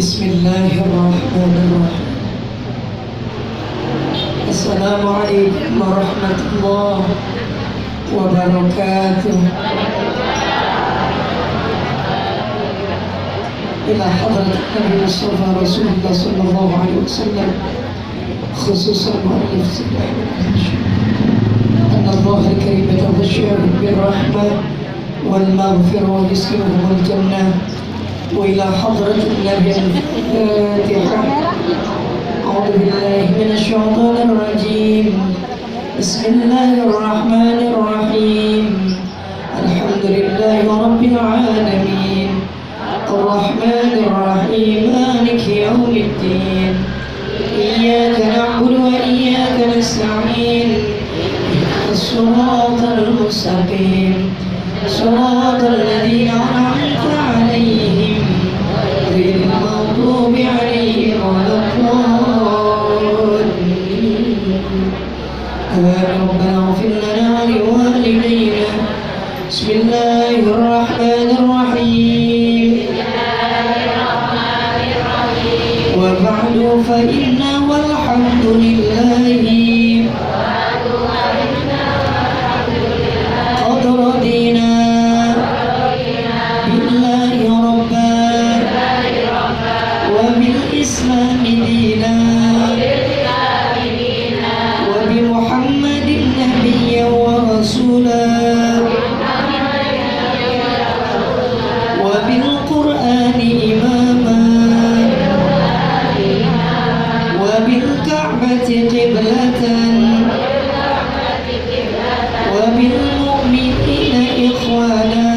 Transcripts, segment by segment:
Bismillahirrahmanirrahim. Assalamualaikum warahmatullahi wabarakatuh. Ila hadrat Nabi Mustafa Rasulullah sallallahu alaihi wasallam, khususan mu'allif anna Allah al-karim yatawajjahu bir-rahmah wal-maghfirah wa yuskinuhum al-jannah. وإلى حضرة النبي الفاتحة. أعوذ بالله من الشيطان الرجيم. بسم الله الرحمن الرحيم. الحمد لله رب العالمين الرحمن الرحيم مالك يوم الدين. إياك نعبد وإياك نستعين. الصراط المستقيم صراط الذين أنعمت عليهم غير المغضوب عليهم ولا الضالين. ربنا اغفر لنا ولوالدينا. بسم الله الرحمن الرحيم. وبعد فإن والحمد لله قد رضينا بالله ربا وبالإسلام دينا وبمحمد نبيا ورسولا وبالقرآن إماما وبالكعبة قبلة وبالمؤمنين إخوانا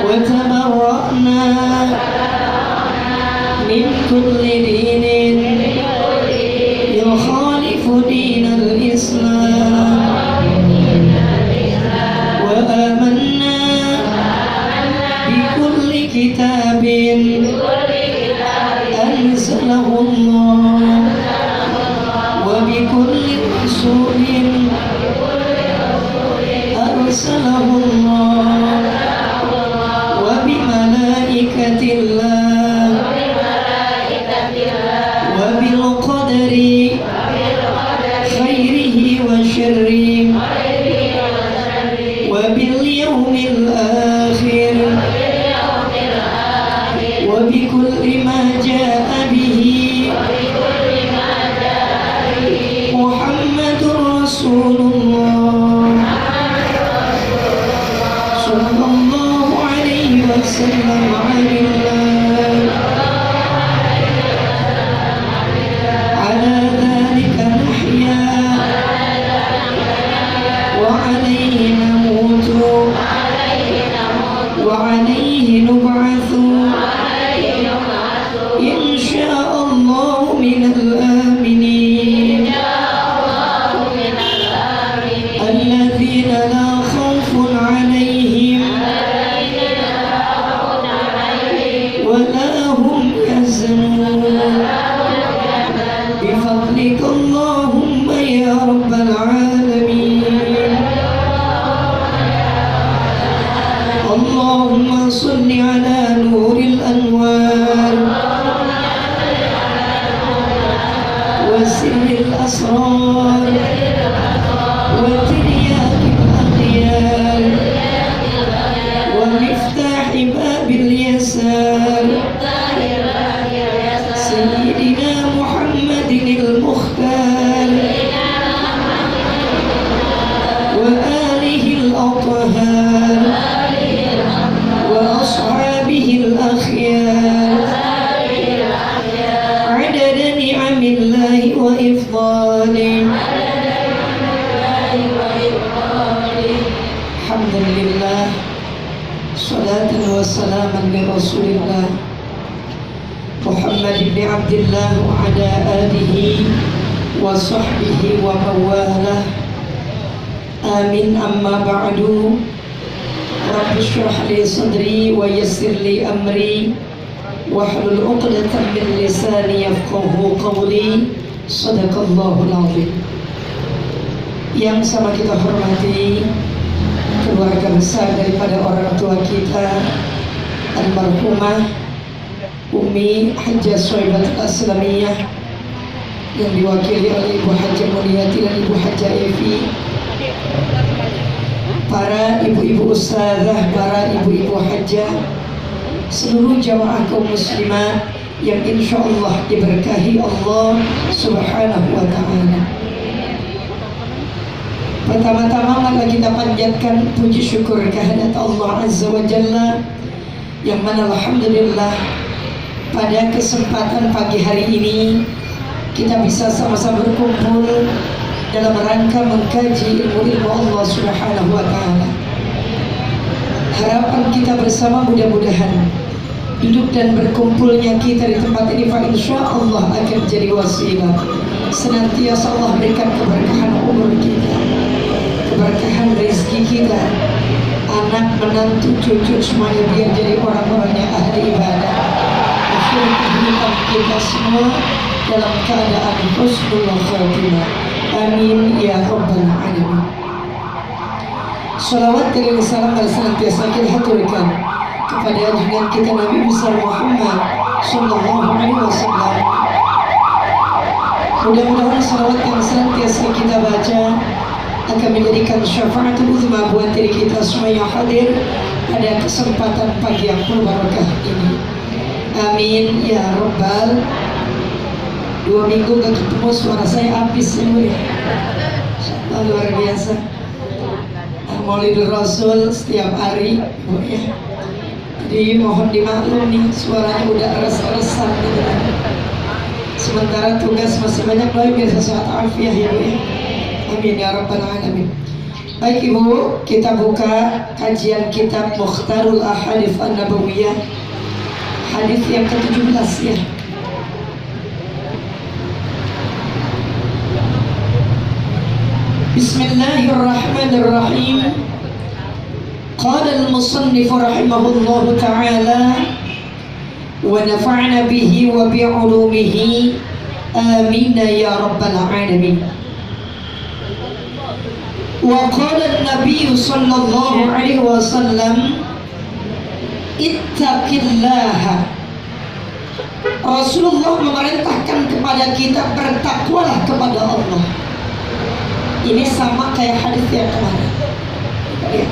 وتبرأنا من كل دين يخالف دين الإسلام وآمنا بكل كتاب أنزله الله وبكل رسول أرسله الله وبملائكة الله وبالقدر خيره وشره وباليوم الآخر وبكل ما جاء به محمد رسول الله صلى الله عليه وسلم عن الله. على ذلك نحيا وعليه نموت وعليه نبعث إن شاء الله من الآمنين الذين لا خوف عليهم ولا هم يحزنون بفضلك اللهم يا رب العالمين. اللهم صل على نور الأنوار وسر الأسرار وترياق الأخيار ومفتاح باب اليسار سيدنا محمد المختار وآله الأطهار وأصحابه الأخيار عدد نعم الله وإفضاله. حمدا لله صلاة وسلاما لرسول الله محمد بن عبد الله وعلى آله وصحبه ومن والاه. آمين. أما بعد رب اشرح لي صدري ويسر لي أمري واحلل عقدة من لساني يفقهوا قولي. Sadaqallahul azim. Yang sama kita hormati keluarga besar daripada orang tua kita, almarhumah Umi Hajjah Soibat Al-Aslamiyah yang diwakili oleh Ibu Hajjah Muniati dan Ibu Hajjah Evi, para ibu-ibu ustazah, para ibu-ibu hajjah, seluruh jamaah kaum muslimah yang insya Allah diberkahi Allah Subhanahu wa ta'ala. Pertama-tama mari kita panjatkan puji syukur kehadirat Allah Azza wa Jalla, yang mana alhamdulillah pada kesempatan pagi hari ini kita bisa sama-sama berkumpul dalam rangka mengkaji ilmu-ilmu Allah Subhanahu wa ta'ala. Harapan kita bersama mudah-mudahan duduk dan berkumpulnya kita di tempat ini insya Allah akan jadi wasilah senantiasa Allah berikan keberkahan umur kita, keberkahan rezeki kita, anak, menantu, cucu semuanya biar jadi orang-orang yang ahli ibadah. Akhir kehidupan kita semua dalam keadaan husnul khatimah. Amin ya rabbal alamin. Salawat dan salam senantiasa kita haturkan kepada junjungan kita Nabi besar Muhammad sallallahu alaihi wasallam. Mudah-mudahan salawat yang senantiasa kita baca akan menjadikan syafaatul uzma buat diri kita semua yang hadir pada kesempatan pagi yang berbarakah ini. Amin ya rabbal. 2 minggu gak ketemu, suara saya habis ya Bu ya. Luar biasa. Maulidul Rasul setiap hari Bu ya. Jadi mohon dimaklum nih, suaranya udah res-resan gitu. Sementara tugas masih banyak lagi, biasa sehat afiah ya Bu ya. Amin ya rabbal alamin. Baik Ibu, kita buka kajian kitab Mukhtarul Ahadits An-Nabawiyah, hadis yang ke-17 ya. Bismillahirrahmanirrahim. Qala al-musannif rahimahullahu ta'ala wa nafa'na bihi wa bi'ulumihi amin ya rabbal alamin. Wa qala an-nabiy sallallahu alaihi wasallam ittaqillaha. Rasulullah memerintahkan kepada kita bertakwalah kepada Allah. Ini sama kayak hadis yang kemarin ya.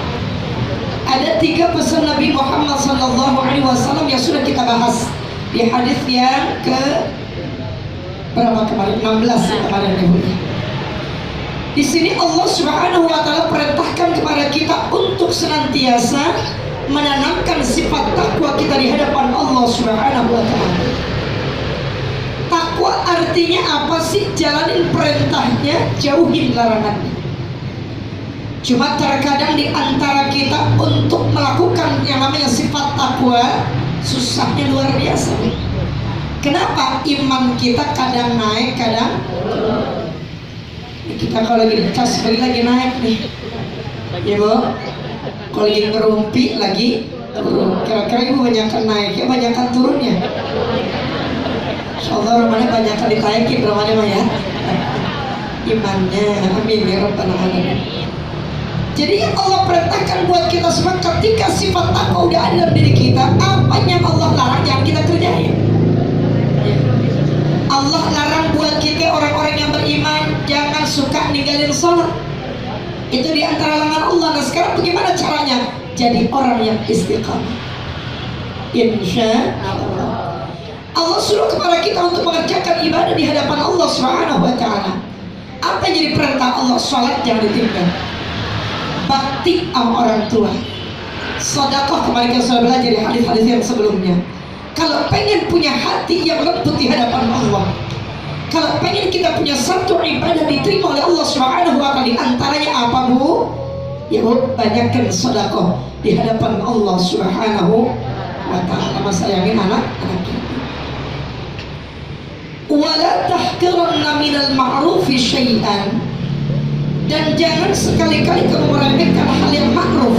Ada 3 pesan Nabi Muhammad SAW yang sudah kita bahas di hadis yang ke berapa kemarin? 16 kemarin ya. Di sini Allah Subhanahu wa ta'ala perintahkan kepada kita untuk senantiasa menanamkan sifat takwa kita di hadapan Allah Subhanahu wa ta'ala. Takwa artinya apa sih? Jalanin perintahnya, jauhin larangannya. Cuma terkadang di antara kita untuk melakukan yang namanya sifat takwa susahnya luar biasa. Kenapa? Iman kita kadang naik, kadang kita kalau lagi dicas lagi naik nih ya Bu. Kalau lagi ngerumpi lagi turun. Kira-kira Ibu banyakan naiknya, banyakan turunnya? Insyaallah rumahnya banyak kali ditaikin rumahnya mah ya. Imannya, amin ya rabbal alamin. Jadi Allah perintahkan buat kita semua, ketika sifat takwa udah ada dalam diri kita, apa yang Allah larang jangan kita kerjain. Allah larang buat kita orang-orang yang beriman jangan suka ninggalin sholat. Itu di antara larangan Allah. Nah sekarang bagaimana caranya? Jadi orang yang istiqamah. Insya Allah. Allah suruh kepada kita untuk mengerjakan ibadah di hadapan Allah Subhanahu wa ta'ala. Apa yang jadi perintah Allah? Sholat jangan ditinggal. Bakti sama orang tua. Sedekah, kemarin kita sudah belajar di hadis-hadis yang sebelumnya. Kalau pengen punya hati yang lembut di hadapan Allah, kalau pengen kita punya satu ibadah diterima oleh Allah Subhanahu wa ta'ala, di antaranya apa Bu? Ya Bu, banyakkan sedekah di hadapan Allah Subhanahu wa ta'ala. Mas sayangin anak-anak kita. Wala tahqiranna minal ma'rufi syai'an. Dan jangan sekali-kali kamu meremehkan hal yang ma'ruf,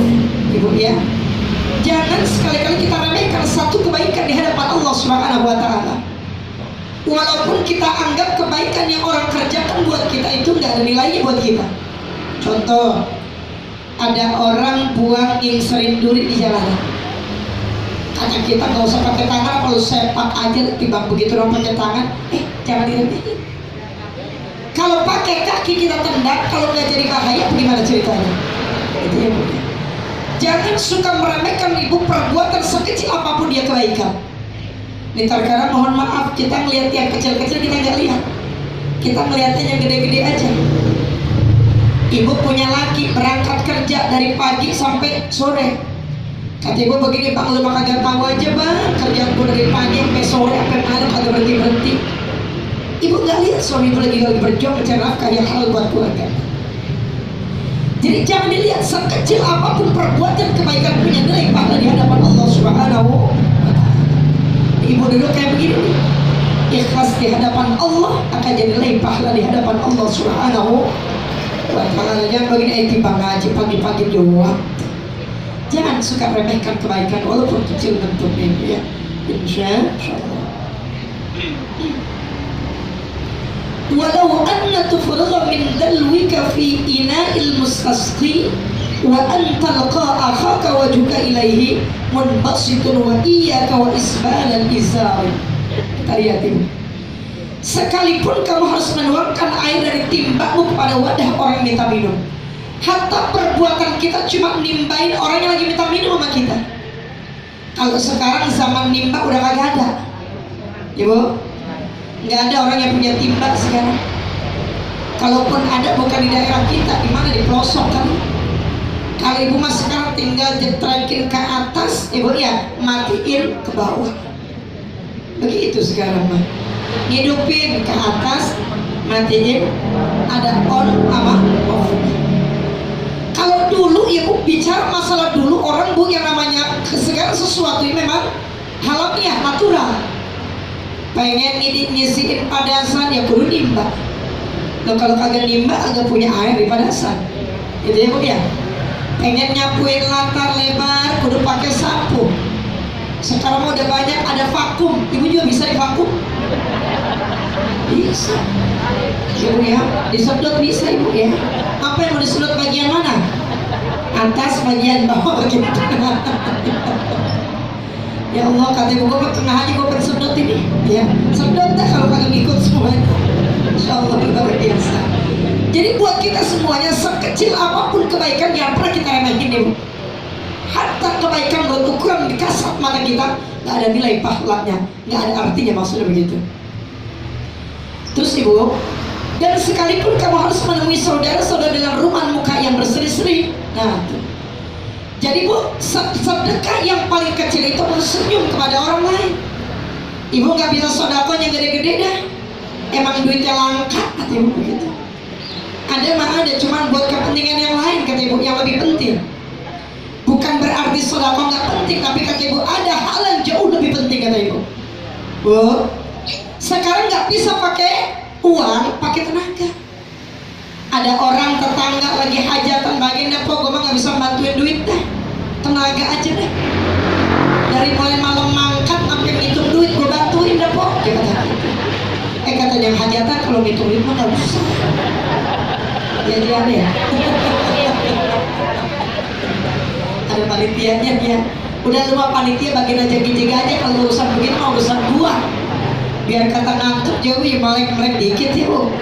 Ibu ya. Jangan sekali-kali kita remehkan satu kebaikan di hadapan Allah Subhanahu wa ta'ala. Walaupun kita anggap kebaikan yang orang kerjakan buat kita itu nggak ada nilainya buat kita. Contoh, ada orang buang ing sering duri di jalanan. Kata anak kita nggak usah pakai tangan, kalau sepak aja timbang begitu dong pakai tangan. Jangan diremehin. Kalau pakai kaki kita tendang, kalau nggak jadi bahaya, bagaimana ceritanya? Itu ya, Bu. Jangan suka meremehkan ibu perbuatan sekecil apapun dia kebaikan. Ini terkadang mohon maaf kita ngelihat yang kecil-kecil kita nggak lihat, kita melihatnya yang gede-gede aja. Ibu punya laki berangkat kerja dari pagi sampai sore. Kata ibu begini, Bang, lu mah kagak tahu aja Bang, kerjaan gue dari pagi sampai sore sampai malam kagak berhenti-berhenti. Ibu nggak lihat suami ibu lagi berjuang mencari nafkah yang halal buat keluarga. Jadi jangan dilihat sekecil apapun perbuatan kebaikan punya nilai pahala di hadapan Allah Subhanahu wa Ta'ala. Ibu duduk kayak begini, ikhlas di hadapan Allah akan jadi nilai pahala di hadapan Allah Subhanahu wa Ta'ala. Jangan begini, tiba ngaji pagi-pagi doang. Jangan suka remehkan kebaikan walaupun kecil bentuknya, ya. Insya Allah. Walau anna tufragha min dalwika fi ina'il mustasqi wa anta talqa akhaka wajhuka ilaihi munbasitun wa iyyaka wa isbalal izar. Tariyatin. Sekalipun kamu harus menuangkan air dari timbakmu kepada wadah orang yang minta minum, hatta perbuatan kita cuma nimbain orang yang lagi minta minum sama kita. Kalau sekarang zaman nimba udah kagak ada, ya Bu. Nggak ada orang yang punya timba sekarang. Kalaupun ada bukan di daerah kita, di mana, di pelosok kan. Kalau ibu mas sekarang tinggal jetrekin ke atas, ibu ya matiin ke bawah. Begitu sekarang mah. Hidupin ke atas, matiin, ada on sama off. Kalau dulu ibu bicara masalah dulu, orang Bu yang namanya segala sesuatu ini memang halamiah, natural. Pengen ngisiin padasan ya kudu nimba. Loh kalau kagak nimba agak punya air di padasan. Itu ya Bu ya. Pengen nyapuin latar lebar kudu pakai sapu. Sekarang udah banyak ada vakum. Ibu juga bisa di vakum? Bisa. Ibu ya, disedot bisa Ibu ya. Apa yang mau disedot bagian mana? Atas, bagian bawah, bagian tengah. Ya Allah, kata ibu gue tengah aja gue pengen sedot ini, ya sedot dah kalau kalian ikut semuanya. Insya Allah luar biasa. Jadi buat kita semuanya sekecil apapun kebaikan yang pernah kita remehin ibu. Hatta kebaikan menurut ukuran di kasat mata kita nggak ada nilai pahalanya, nggak ada artinya, maksudnya begitu. Terus ibu, dan sekalipun kamu harus menemui saudara-saudara dengan rumah muka yang berseri-seri, nah tuh. Jadi Bu, sedekah yang paling kecil itu senyum kepada orang lain. Ibu nggak bisa sedekah yang gede-gede dah. Emang duitnya langka, kata ibu begitu. Ada mah ada, cuman buat kepentingan yang lain, kata ibu, yang lebih penting. Bukan berarti sedekah nggak penting, tapi kata ibu ada hal yang jauh lebih penting, kata ibu. Bu, sekarang nggak bisa pakai uang, pakai tenaga. Ada orang tetangga lagi hajatan bagian dapur, gue mah nggak bisa bantuin duit dah, tenaga aja deh. Dari mulai malam mangkat sampai ngitung duit gue bantuin dapur. Dia kata gitu. Katanya yang hajatan kalau ngitung duit mah nggak usah. Ya dia ada ya. Ada panitianya dia. Udah semua panitia bagian aja gigi aja, kalau urusan begini mau urusan gua. Biar kata ngantuk jauh ya melek dikit ya Bu.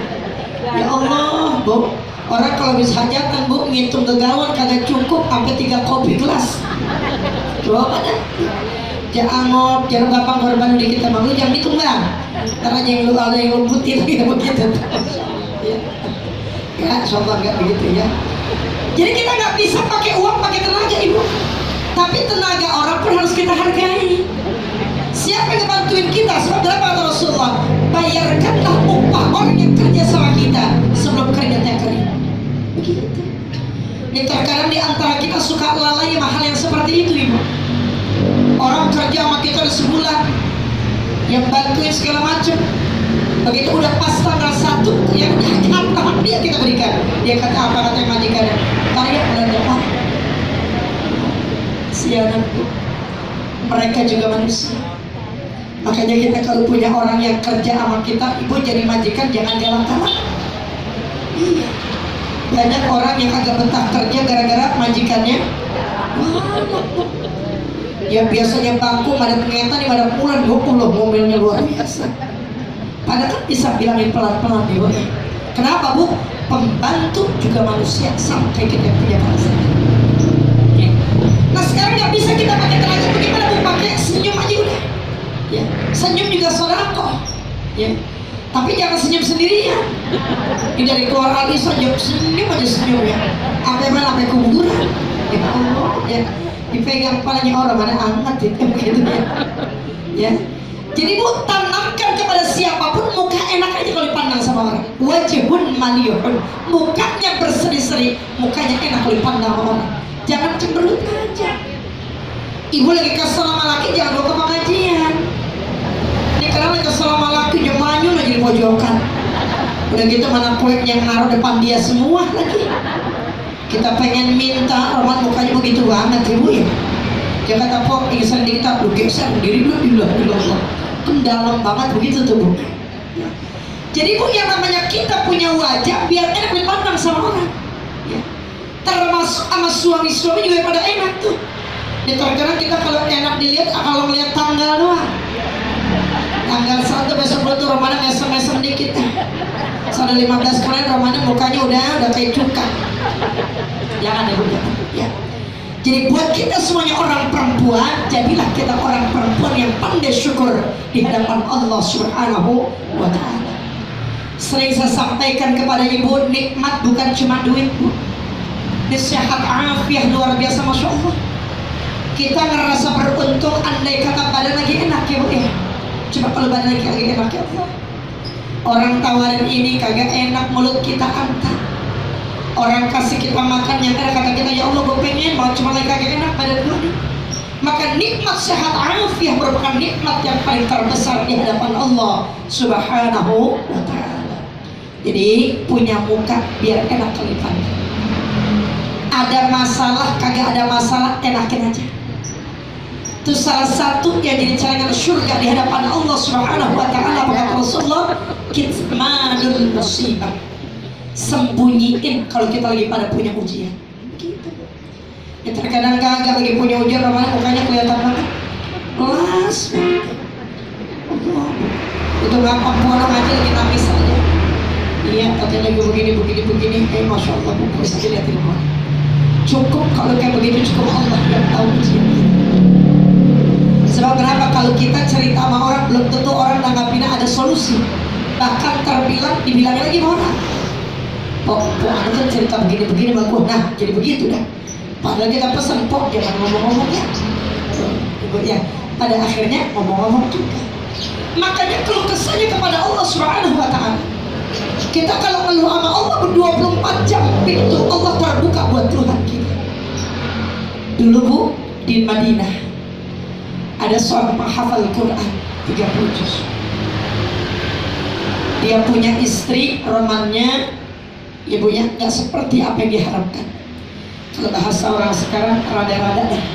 Ya Allah Bu, orang kalau bisa hajatan Bu ngitung gegawan kagak cukup sampai 3 kopi gelas. Coba pada jangan jangan gampang korban dikit sama lu, jangan hitung Bang. Ntar aja yang lu ada yang lu putih gitu begitu. Ya, sobat nggak begitu ya. Jadi kita nggak bisa pakai uang, pakai tenaga Ibu. Tapi tenaga orang pun harus kita hargai. Siapa yang ngebantuin kita? Sebab dalam kata Rasulullah, bayarkanlah upah orang yang kerja sama kita sebelum keringatnya kering. Begitu. Ini terkadang di antara kita suka lalai sama hal yang seperti itu Ibu. Orang kerja sama kita udah sebulan, yang bantuin segala macam. Begitu udah pas tanggal 1 yang hak dia kita berikan. Dia kata apa, kata majikan? Karya bulan depan. Sianan Bu. Mereka juga manusia. Makanya kita kalau punya orang yang kerja sama kita, Ibu jadi majikan jangan galak-galak. Iya. Banyak orang yang agak betah kerja gara-gara majikannya. Yang biasanya bangku ada ternyata di pada bulan 20 mobilnya luar biasa. Padahal kan bisa bilangin pelan-pelan ya Bu. Kenapa Bu? Pembantu juga manusia sampai kita punya perasaan. Ya. Nah sekarang nggak bisa kita pakai tenaga, bagaimana Bu? Pakai senyum aja udah. Ya. Senyum juga sedekah. Ya. Tapi jangan senyum sendirian. Ini dari keluar lagi senyum aja senyum ya. Sampai kuburan. Ya Allah. Ya. Dipegang kepalanya orang mana hangat itu begitu ya. Ya. Jadi Bu, tanamkan kepada siapapun muka enak aja kalau dipandang sama orang. Wajibun maliyun, mukanya berseri-seri, mukanya enak kalau dipandang sama orang. Jangan cemberut aja. Ibu lagi kesel sama laki, jangan bawa ke pengajian. Ini karena lagi kesel sama laki, jemaahnya lagi di pojokan. Udah gitu mana kuek yang naruh depan dia semua lagi. Kita pengen minta, Roman mukanya begitu banget Ibu ya. Dia kata Pok, ingin kita lu geser diri dulu kan dalam banget begitu tuh Bu. Ya. Jadi Bu, yang namanya kita punya wajah biar enak dipandang sama orang. Ya. Termasuk sama suami-suami juga pada enak tuh. Ya, terkadang kita kalau enak dilihat, kalau melihat tanggal doang. Tanggal 1 besok tuh Romana ngesem-ngesem dikit. Sudah 15 kemarin Romana mukanya udah kayak cuka. Jangan ya Bu. Ya. Jadi buat kita semuanya orang perempuan, jadilah kita orang perempuan yang pandai syukur di hadapan Allah Subhanahu wa Ta'ala. Sering saya sampaikan kepada Ibu, nikmat bukan cuma duit Bu. Ini sehat afiah luar biasa Masya Allah. Kita ngerasa beruntung andai kata badan lagi enak ya Bu ya. Coba kalau badan lagi enak ya Allah. Orang tawarin ini kagak enak, mulut kita antar. Orang kasih kita makan yang ada kata kita ya Allah gue pengen mau cuma lagi kagak enak pada gue nih. Maka nikmat sehat afiah merupakan nikmat yang paling terbesar di hadapan Allah Subhanahu wa Ta'ala. Jadi punya muka biar enak kelihatan. Ada masalah kagak ada masalah enakin aja. Itu salah satu yang jadi celengan surga di hadapan Allah Subhanahu wa Ta'ala. Kata Rasulullah, kitmanul musibah, sembunyiin kalau kita lagi pada punya ujian. Gitu. Ya terkadang kagak lagi punya ujian, namanya mukanya kelihatan banget kelas. Itu nggak mampu orang aja lagi nangis aja. Iya, katanya lagi begini. Masya Allah, Bu, bisa dilihatin orang. Cukup kalau kayak begitu, cukup Allah yang tahu ujian. Sebab kenapa? Kalau kita cerita sama orang, belum tentu orang nanggapinnya ada solusi. Bahkan dibilang lagi sama orang. Pok, anu kan cerita begini bagus. Nah, jadi begitu dah. Padahal kita pesan, Pok, jangan ngomong-ngomong ya. Ya, pada akhirnya ngomong-ngomong juga. Makanya keluh kesahnya kepada Allah Subhanahu wa Ta'ala. Kita kalau ngeluh sama Allah 24 jam pintu Allah terbuka buat Tuhan kita. Dulu Bu, di Madinah ada seorang penghafal Quran 30 juz. Dia punya istri, romannya ibunya nggak seperti apa yang diharapkan. Kalau bahasa orang sekarang rada-rada dah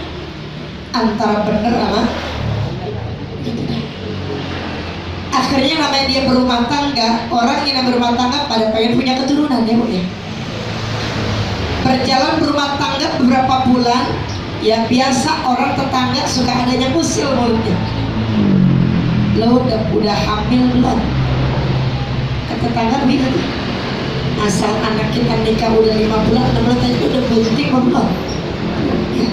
antara bener sama gitu dah. Akhirnya namanya dia berumah tangga, orang yang berumah tangga pada pengen punya keturunan ya Bu ya. Berjalan berumah tangga beberapa bulan, ya biasa orang tetangga suka adanya usil mulutnya. Lo udah hamil belum? Kata tetangga begitu. Asal anak kita nikah udah 5 bulan, 6 bulan itu udah bunting belum? Ya.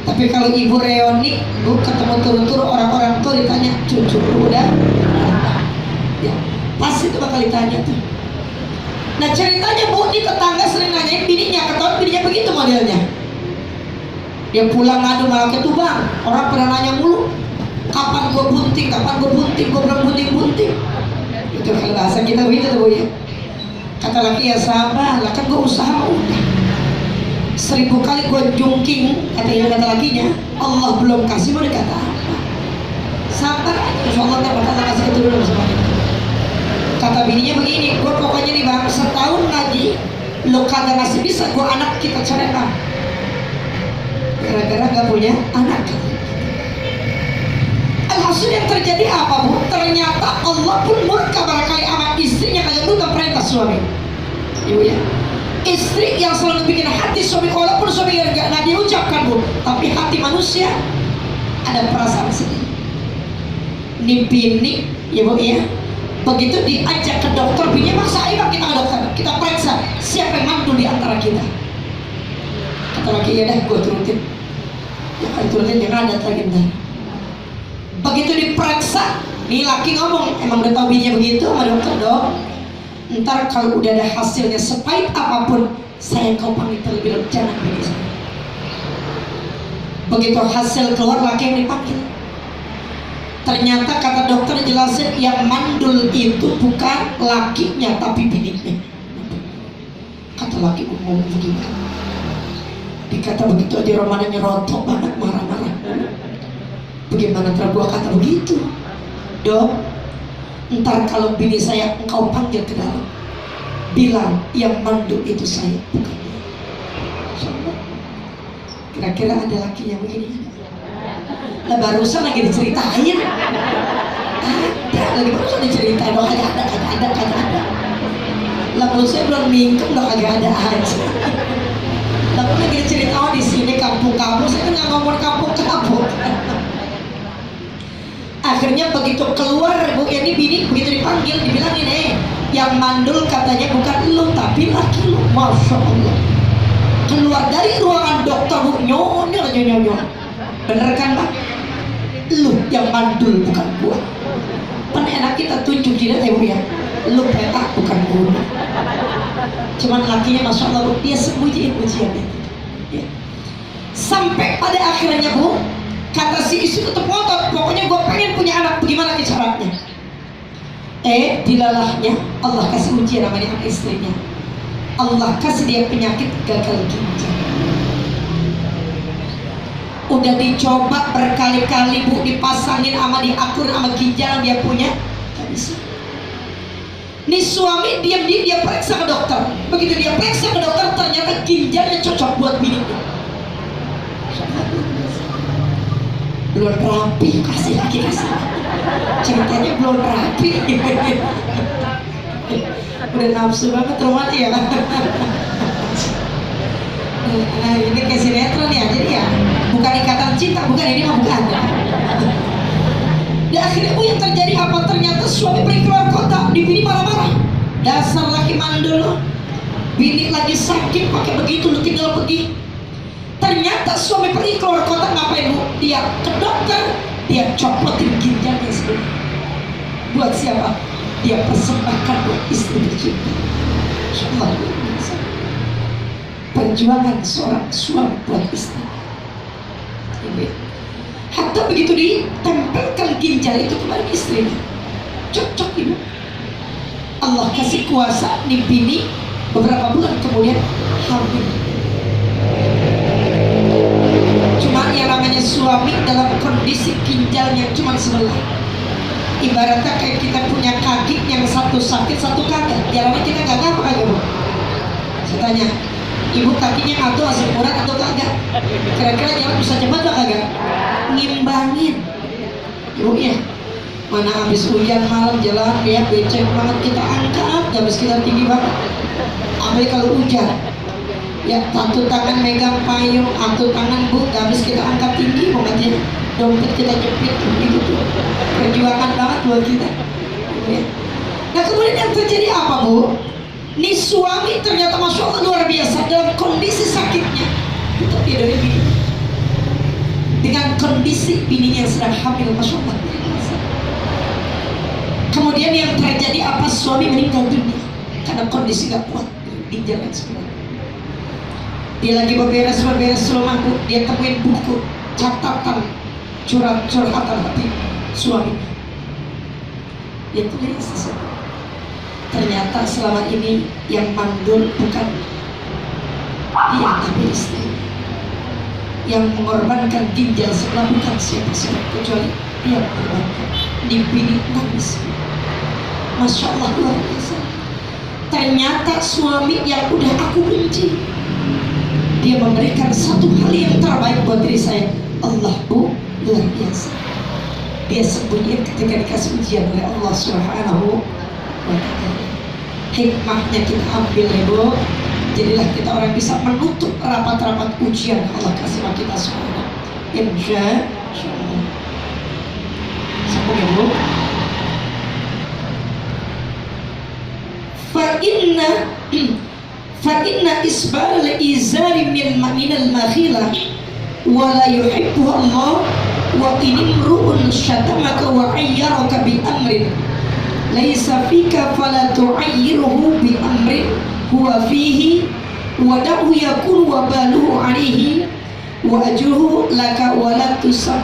Tapi kalau Ibu reoni, Bu ketemu turun-turun orang-orang tuh ditanya, cucu udah? Ya, pasti itu bakal ditanya tuh. Nah ceritanya Bu, di tetangga sering nanyain bininya, ketahuan bininya begitu modelnya. Dia pulang ngadu malah ketubang, orang pernah nanya mulu, kapan gue bunting, gue belum bunting. Itu kalau bahasa kita begitu tuh Bu ya. Kata laki ya sabar lah, kan gue usaha mau udah 1000 kali gue jungking, kata lakinya, Allah belum kasih mau dikata apa? Sabar aja, insya Allah tak bakal kasih keturunan sama kita. Kata bininya begini, gue pokoknya nih Bang, setahun lagi lo kagak ngasih bisa gue anak kita cerai Bang, gara-gara gak punya anak. Alhasil yang terjadi apa Bu? Ternyata Allah pun murka barangkali sama istrinya kagak nurut perintah suami. Ibu ya, istri yang selalu bikin hati suami, walaupun suami gak diucapkan Bu, tapi hati manusia ada perasaan sedih. Ini bini, ya bu ya, begitu diajak ke dokter, bini maksa, ayo kita ke dokter, kita periksa siapa yang mandul di antara kita. Kata laki, ya dah gue turutin. Ya kan turutin, jangan ada lagi bentar. Begitu diperiksa, nih laki ngomong, emang udah tau bininya begitu sama dokter, dok, ntar kalau udah ada hasilnya sepahit apapun, saya kau panggil terlebih dahulu, jangan bini saya. Begitu hasil keluar, laki yang dipanggil. Ternyata kata dokter jelasin, yang mandul itu bukan lakinya tapi bininya. Kata laki, gue ngomong begini. Dikata begitu aja Romana nyerotok banget, marah-marah. Bagaimana ntar gua kata begitu, dok, ntar kalau bini saya engkau panggil ke dalam, bilang yang mandul itu saya, bukan dia. Kira-kira ada lakinya begini? Lah barusan lagi diceritain, ada lagi barusan diceritain, dok kagak ada. Lah menurut saya belum mingkem, dok kagak ada aja. Lalu lagi cerita, oh di sini kampung kamu, saya nggak ngomong kampung. Akhirnya begitu keluar, bu, ya ini bini begitu dipanggil, dibilangin, yang mandul katanya bukan lu tapi laki lu. Masya Allah. Keluar dari ruangan dokter, bu, nyonyol. Bener kan pak? Lu yang mandul bukan gua. Pan enak kita tunjuk tidak ya bu ya? Lu petak bukan gua. Cuman lakinya masya Allah, bu, dia sembunyiin ujiannya ya. Sampai pada akhirnya, bu, kata si istri tetap ngotot, pokoknya gue pengen punya anak, bagaimana caranya? Dilalahnya Allah kasih ujian namanya anak istrinya. Allah kasih dia penyakit gagal ginjal. Udah dicoba berkali-kali, bu, dipasangin sama diakur sama ginjal dia punya, gak bisa. Nih suami diam-diam dia periksa ke dokter. Begitu dia periksa ke dokter, ternyata ginjalnya cocok buat bininya. Belum rapi, kasih lagi. Ceritanya belum rapi. Udah nafsu banget rumah ya. Nah, ini kayak sinetron ya, jadi ya bukan ikatan cinta, bukan, ini mah bukan. Di akhirnya, bu, yang terjadi apa? Ternyata suami pergi keluar kota, di bini marah-marah. Dasar laki mandul, bini lagi sakit pakai begitu lu tinggal pergi. Ternyata suami pergi keluar kota, ngapain, bu? Dia ke dokter, dia copotin ginjalnya sebenarnya. Buat siapa? Dia persembahkan buat istri tercinta. Perjuangan seorang suami buat istri. Hatta begitu ditempelkan ginjal itu kepada istrinya, cocok ibu. Allah kasih kuasa, nih bini beberapa bulan kemudian hamil. Cuma yang namanya suami dalam kondisi ginjalnya cuma sebelah. Ibaratnya kayak kita punya kaki yang satu sakit satu kagak, jalannya kita kagak apa bu? Saya tanya, ibu kakinya atau asam urat atau kagak? Kira-kira jalan bisa cepat atau kagak? Ngimbangin, ibu ya. Mana habis hujan malam jalan ya becek banget, kita angkat, habis kita tinggi banget. Apalagi kalau hujan, ya satu tangan megang payung, satu tangan bu, habis kita angkat tinggi, pokoknya dompet kita jepit, begitu tuh. Perjuangan banget buat kita. Ya. Nah kemudian yang terjadi apa, bu? Nih suami ternyata masya Allah luar biasa dalam kondisi sakitnya, tetap dia dari bini. Dengan kondisi bininya yang sedang hamil, masya Allah. Kemudian yang terjadi apa? Suami meninggal dunia karena kondisi gak kuat ginjal dan semua. Dia lagi beberes rumah, dia temuin buku catatan curhatan hati suaminya. Dia tulis sesuatu. Ternyata selama ini yang mandul bukan dia tapi istri. Yang mengorbankan ginjal sebelah bukan siapa-siapa kecuali dia mengorbankan. Di bini nangis. Masya Allah luar biasa. Ternyata suami yang udah aku benci, dia memberikan satu hal yang terbaik buat diri saya. Allah, bu, luar biasa. Dia sembunyiin ketika dikasih ujian oleh Allah Subhanahu wa ta'ala. Hikmahnya kita ambil ya bu. Jadilah kita orang bisa menutup rapat-rapat ujian Allah kasih sama kita semua. Insya Allah. Ibu. Fa inna isbal izari min al-makhilah wa la yuhibbu Allah wa in imru'un syatamaka wa ayyaraka bi amrin laisa fika fala tu'ayyiruhu bi amrin huwa fihi wa da'u yakun wa baluhu alaihi wa ajruhu laka wa la tusab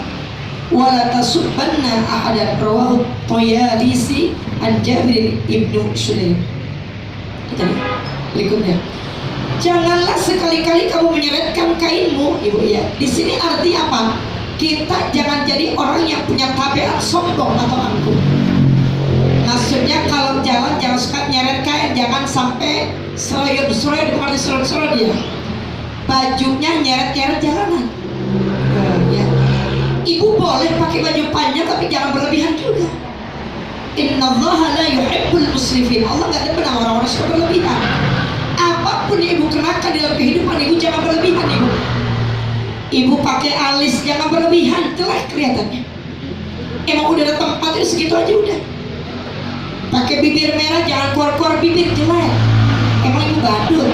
wa la tasubbanna ahadan. Rawahu Tayalisi an Jabir ibnu Sulaim. Kita lihat berikutnya. Janganlah sekali-kali kamu menyeretkan kainmu, Ibu ya. Di sini arti apa? Kita jangan jadi orang yang punya tabiat sombong atau angkuh. Maksudnya kalau jalan jangan suka nyeret kain, jangan sampai seroyot bukan diserot-serot ya. Bajunya nyeret-nyeret jalanan. Ya. Ibu boleh pakai baju panjang tapi jangan berlebihan juga. Innallaha la yuhibbul musrifin. Allah nggak demen orang-orang suka berlebihan. Apapun ibu kenakan dalam kehidupan ibu jangan berlebihan ibu. Ibu pakai alis jangan berlebihan, jelek kelihatannya. Emang udah ada tempat itu segitu aja udah. Pakai bibir merah jangan keluar-keluar bibir, jelek. Emang ibu badut.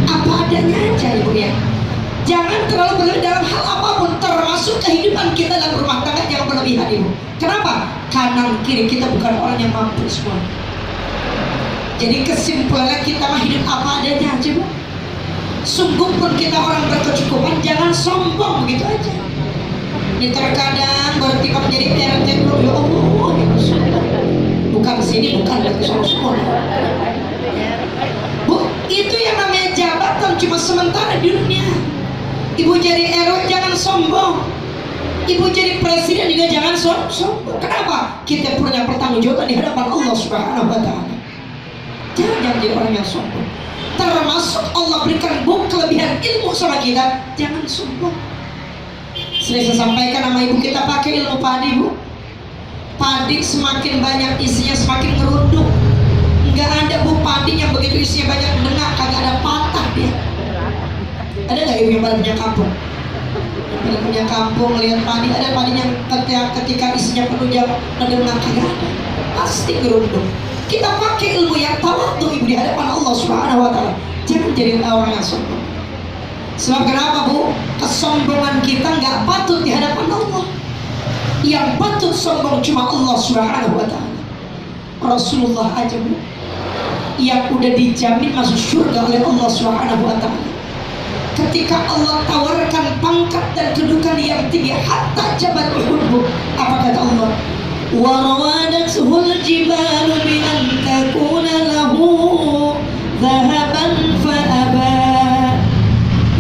Apa adanya aja ibu ya. Jangan terlalu berlebihan dalam hal apapun, termasuk kehidupan kita dalam rumah tangga jangan berlebihan ibu. Kenapa? Kanan kiri kita bukan orang yang mampu semua. Jadi kesimpulannya kita mah hidup apa adanya aja bu. Sungguh pun kita orang berkecukupan, jangan sombong begitu aja. Ini terkadang berarti kamu jadi RT dulu, ya Allah, ya Rasulullah. Bukan sini, bukan dari semua. Bu, itu yang namanya jabatan cuma sementara di dunia. Ibu jadi RW jangan sombong. Ibu jadi presiden juga jangan sombong. Kenapa? Kita punya pertanggungjawaban di hadapan Allah Subhanahu wa Ta'ala. Jangan jadi orang yang sombong. Termasuk Allah berikan kelebihan ilmu sama kita, jangan sombong. Saya sampaikan sama ibu kita pakai ilmu padi bu. Padi semakin banyak isinya semakin ngerunduk. Nggak ada bu padi yang begitu isinya banyak benak, kagak ada patah dia. Ada nggak ibu yang pada punya kampung? Pada punya kampung lihat padi, ada padinya ketika isinya penuh dia ngedengar, kagak ada. Pasti ngerunduk. Kita pakai ilmu yang tawadhu ibu di hadapan Allah Subhanahu wa Ta'ala. Jangan jadi orang yang sombong. Sebab kenapa bu? Kesombongan kita nggak patut di hadapan Allah. Yang patut sombong cuma Allah Subhanahu wa Ta'ala. Rasulullah aja bu, yang udah dijamin masuk surga oleh Allah Subhanahu wa Ta'ala. Ketika Allah tawarkan pangkat dan kedudukan yang tinggi, hatta jabat Uhud, apa kata Allah? وَرَوَادَتْهُ الْجِبَالُ بِأَنْ تَكُونَ لَهُ ذَهَبًا فَأَبَى.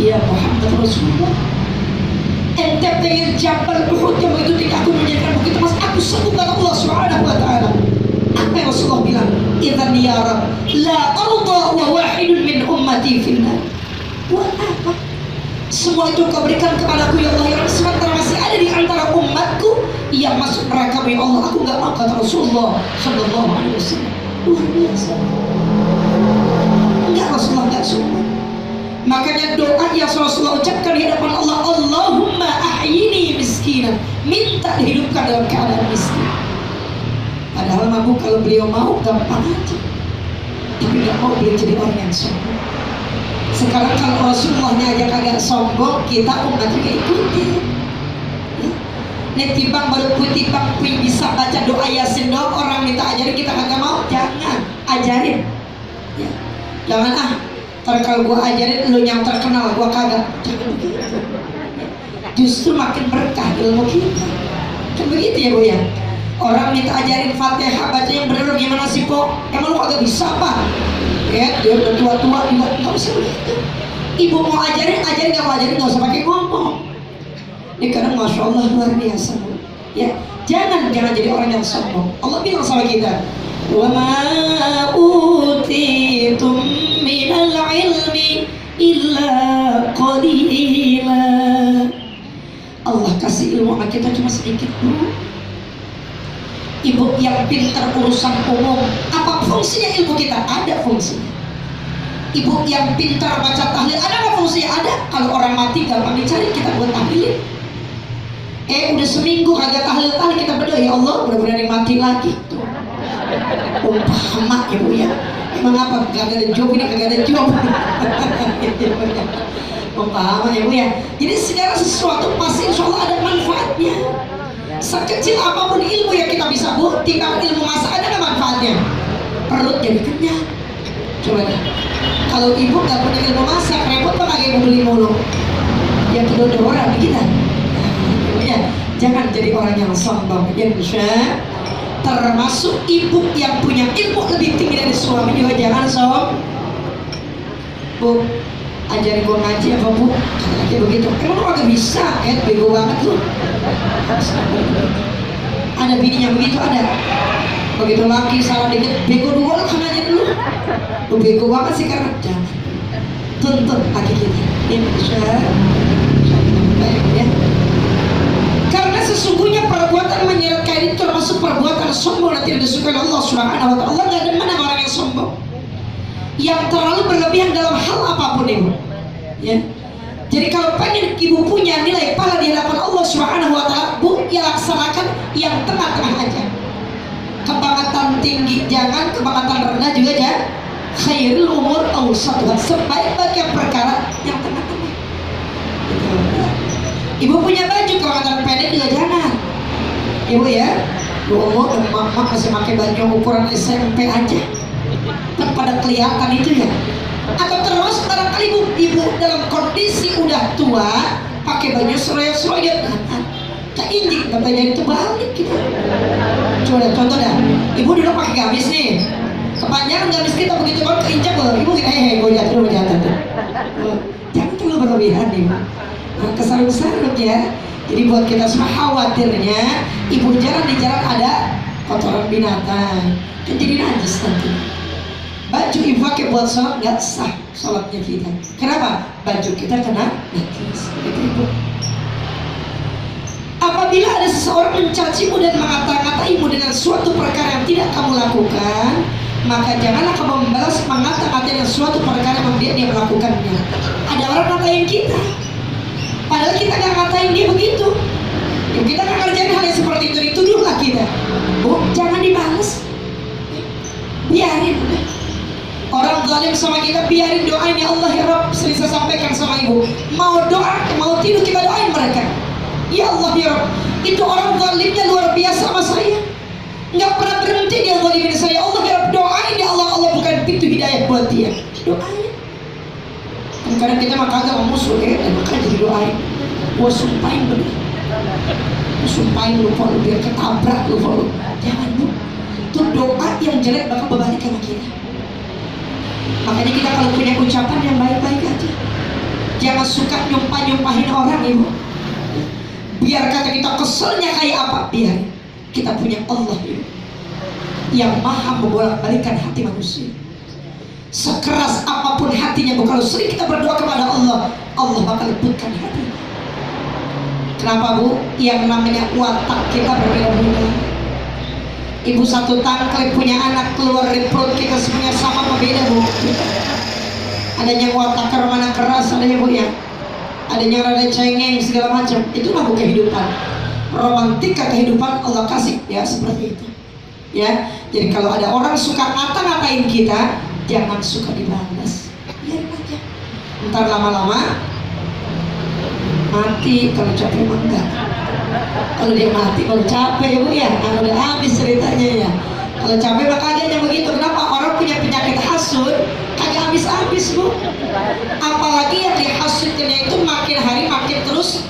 Ya Muhammad Rasulullah, ente pengen Jabal Uhud yang begitu tinggi aku menjadikan begitu mas, aku sanggup kata Allah Subhanahu wa Ta'ala. Apa yang Rasulullah bilang? Idzan ya Rabb la arda wa wahidun min ummati finnar. Buat apa? Semua itu kau berikan kepadaku ya Allah, yang sementara masih ada di antara umatku yang masuk neraka ya Allah, aku gak mau, kata Rasulullah Sallallahu Alaihi Wasallam. Luar biasa. Enggak, Rasulullah enggak suka. Makanya doa yang Rasulullah ucapkan di hadapan Allah, Allahumma ahyini miskinan, minta dihidupkan dalam keadaan miskin. Padahal mampu kalau beliau mau gampang aja, tapi gak mau beliau jadi orang yang sombong. Sekarang kalau Rasulullahnya aja kagak sombong, kita umat juga ikuti. Nih timbang baru timbang bisa baca doa Yasin doang, orang minta ajarin kita kagak mau, jangan ajarin. Ya. Jangan kalau gua ajarin lu yang terkenal, gua kagak. Jangan begitu. Justru makin berkah ilmu kita. Kan begitu ya bu ya. Orang minta ajarin Fatihah baca yang bener gimana sih po? Emang lu kagak bisa apa? Ya, dia udah tua-tua juga nggak bisa begitu. Ibu mau ajarin, nggak mau ajarin nggak usah pakai ngomong. Ini kadang masya Allah luar biasa. Ya, jangan jadi orang yang sombong. Allah bilang sama kita, wa ma utitum minal ilmi illa qalila. Allah kasih ilmu sama kita cuma sedikit bu. Ibu yang pintar urusan umum, apa fungsinya ilmu kita? Ada fungsinya. Ibu yang pintar baca tahlil, ada apa fungsinya? Ada. Kalau orang mati gampang dicari, kita buat tahlilin. Udah seminggu kagak tahlil kita berdoa, ya Allah mudah-mudahan mati lagi tuh. Umpama ibu ya, emang apa kagak ada job ini, kagak ada job. Umpama ibu ya. Jadi segala sesuatu pasti insya Allah ada manfaatnya. Sekecil apapun ilmu yang kita bisa timbang ilmu masak, ada nggak manfaatnya? Perut jadi kenyang. Coba deh, kalau ibu nggak punya ilmu masak, repot apa lagi ibu beli mulu? Ya kedua orang kita. Ya, jangan jadi orang yang sombong. Ya bisa. Termasuk ibu yang punya ilmu lebih tinggi dari suami juga jangan sombong. Bu, ajarin gua ngaji apa bu? Kata begitu. Emang lu agak bisa? Bego banget lu. Ada bininya begitu ada. Begitu laki salah dikit, bego dua lu kan aja dulu. Lu bego banget sih karena jangan. Tuntut laki kita. Ini bisa. Baik ya. Karena sesungguhnya perbuatan menyeret kain itu termasuk perbuatan sombong dan tidak disukai Allah Subhanahu wa taala. Allah enggak demen sama orang yang sombong. Yang terlalu berlebihan dalam hal apapun ibu. Ya. Jadi kalau pengen ibu punya nilai pahala di hadapan Allah Subhanahu wa taala, bu, ya laksanakan yang tengah-tengah aja. Kebangatan tinggi jangan, kebangatan rendah juga jangan. Khairul umur awsatuha, sebaik-baiknya perkara yang tengah-tengah. Ibu punya baju kebangatan pendek juga jangan. Ibu ya, bu umur dan mama masih pakai baju ukuran SMP aja. Kan pada kelihatan itu ya. Atau terus barangkali ibu dalam kondisi udah tua pakai baju seroy-seroy keinjek badannya itu balik gitu. Coba contoh dah, ibu dulu pakai gamis nih, kepanjangan gamis kita begitu kan keinjak loh, ibu gue jatuh jangan terlalu berlebihan nih, kesarung-sarung ya. Jadi buat kita semua khawatirnya ibu jalan di jalan ada kotoran binatang, kan jadi najis nanti. Baju ibu pakai buat sholat nggak sah sholatnya kita. Kenapa? Baju kita kena najis. Itu ibu. Apabila ada seseorang mencacimu dan mengata-ngataimu dengan suatu perkara yang tidak kamu lakukan, maka janganlah kamu membalas mengata-ngatai dengan suatu perkara yang membuat dia melakukannya. Ada orang ngatain kita, padahal kita nggak ngatain dia begitu. Ya, kita nggak ngerjain hal yang seperti itu, dituduhlah kita. Bu, jangan dibalas, biarin udah. Orang zalim sama kita biarin, doain ya Allah ya Rabb. Sering saya sampaikan sama ibu, mau doa, mau tidur kita doain mereka. Ya Allah ya Rabb, itu orang zalimnya luar biasa sama saya, nggak pernah berhenti dia zalimin saya. Allah ya Rabb, doain ya Allah, Allah bukan pintu hidayah buat dia, doain. Dan kadang kita mah kagak mau musuh ya, dan makanya jadi doain. Gua sumpahin bener, sumpahin lu kalau biar ketabrak lu kalau jangan bu. Itu doa yang jelek bakal berbalik sama kita. Makanya kita kalau punya ucapan yang baik-baik aja, jangan suka nyumpahin orang ibu. Biar kata kita keselnya kayak apa, biar kita punya Allah ibu, yang maha membolak-balikan hati manusia. Sekeras apapun hatinya bu, kalau sering kita berdoa kepada Allah, Allah bakal lembutkan hatinya. Kenapa bu? Yang namanya watak kita berbeda-beda. Ibu satu tangklik punya anak keluar dari perut kita semuanya sama apa beda bu? Ada yang watak mana keras, ada yang bu ya, ada yang rada cengeng segala macam. Itulah bu kehidupan, romantika kehidupan Allah kasih ya seperti itu ya. Jadi kalau ada orang suka ngata-ngatain kita, jangan suka dibalas, biarin aja. Ntar lama-lama mati kalau capek enggak. Kalau dia mati, kalau capek ya bu ya, kan udah habis ceritanya ya. Kalau capek maka adanya begitu. Kenapa? Orang punya penyakit hasud kagak habis-habis bu. Apalagi yang dihasudnya itu makin hari makin terus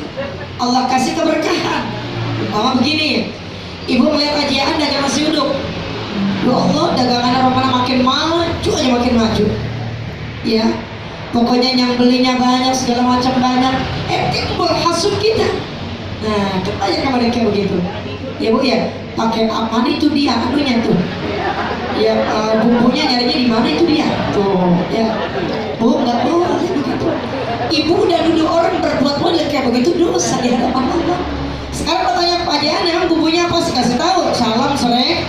Allah kasih keberkahan. Mama begini, ibu melihat ajian dagang nasi uduk, ya Allah dagangan orang makin maju aja makin maju ya. Pokoknya yang belinya banyak, segala macam banyak, timbul hasud kita. Nah, banyak kemarin kayak begitu. Ya bu ya, pakai apa itu dia anunya tuh. Ya bumbunya nyarinya di mana itu dia. Tuh, ya. Bu nggak boleh begitu. Ibu udah dulu orang berbuat model kayak begitu dosa di hadapan Allah. Sekarang bertanya Pak Jian, emang bumbunya apa sih? Kasih tahu, salam sore,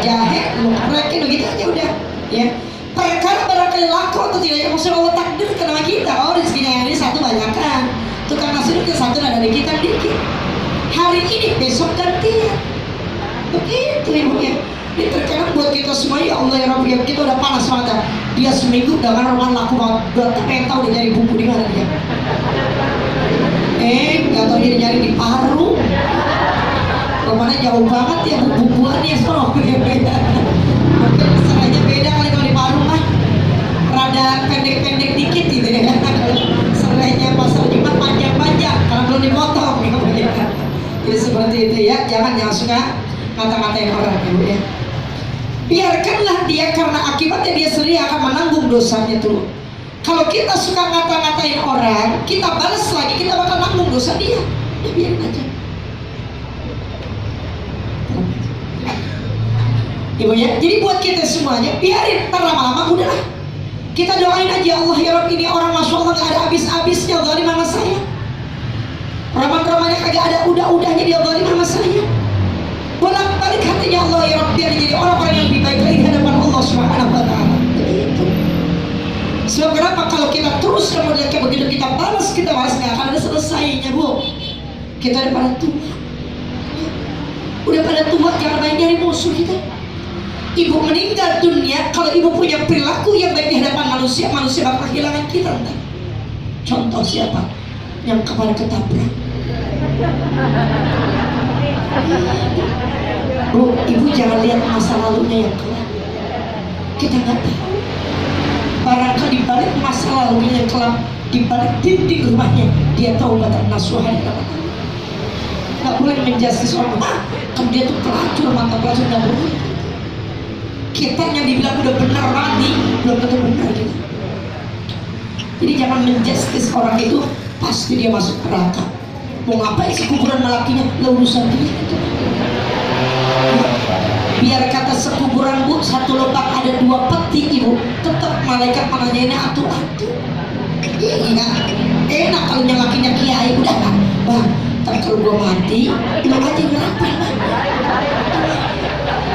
jahe, lukrek, begitu aja udah. Ya. Perkara barangkali laku atau tidak, maksudnya Allah takdirkan sama kita. Oh rezekinya yang ini satu banyak kan, tukang nasi uduk satu ada di kita dikit. hari ini besok gantian. Begitu ibu ya. Ini terkadang buat kita semua, ya Allah ya Rabbi, kita udah panas mata. Dia seminggu udah kan laku banget, udah pengen tahu dia nyari buku di mana dia. Nggak tahu dia nyari di Paru. Rumahnya jauh banget ya, buku-bukuannya sono beda. Mungkin masalahnya beda kali kalau di Paru mah. Rada pendek-pendek dikit gitu ya. Serainya pasal Jumat panjang-panjang karena belum dipotong. Jadi seperti itu ya, jangan suka ngata-ngatain orang ibu ya. Biarkanlah dia, karena akibatnya dia sendiri akan menanggung dosanya tuh. Kalau kita suka ngata-ngatain orang, kita balas lagi, kita bakal nanggung dosa dia. Ya biarin aja. Ibu ya, jadi buat kita semuanya, biarin, ntar lama-lama udahlah. Kita doain aja, Allah ya Rabb, ini orang Masya Allah gak ada habis-habisnya, zalim sama saya. Raman-ramannya kagak ada udah-udahnya, dia zalim sama saya. Bolak-balik hatinya, Allah ya Rabb, biar jadi orang-orang yang lebih baik lagi di hadapan Allah Subhanahu wa Ta'ala. Begitu. Sebab kenapa? Kalau kita terus kemudian kayak begitu kita balas gak akan ada selesainya, Bu. Kita udah pada tua. Udah pada tua, jangan banyak nyari musuh kita. Ibu meninggal dunia, kalau ibu punya perilaku yang baik di hadapan manusia, manusia bakal kehilangan kita entar. Contoh siapa? Yang kemarin ketabrak. Bu, ibu jangan lihat masa lalunya yang kelam. Kita nggak tahu. Barangkali balik masa lalunya yang kelam, di balik dinding rumahnya, dia taubatan nasuha di dalam. Nggak boleh menjustis orang. Kan dia tuh pelacur, mata pelacur, nggak boleh. Kita yang dibilang udah benar mati, belum tentu benar gitu. Jadi jangan menjustis orang itu, pasti dia masuk neraka. Mau ngapain sekuburan malakinya? Lah urusan dia itu. Biar kata sekuburan Bu, satu lubang ada 2 peti ibu, tetap malaikat menanyainnya atu-atu. Iya, enak kalau lakinya kiai udah bang. Tapi kalau gua mati, lu aja berapa?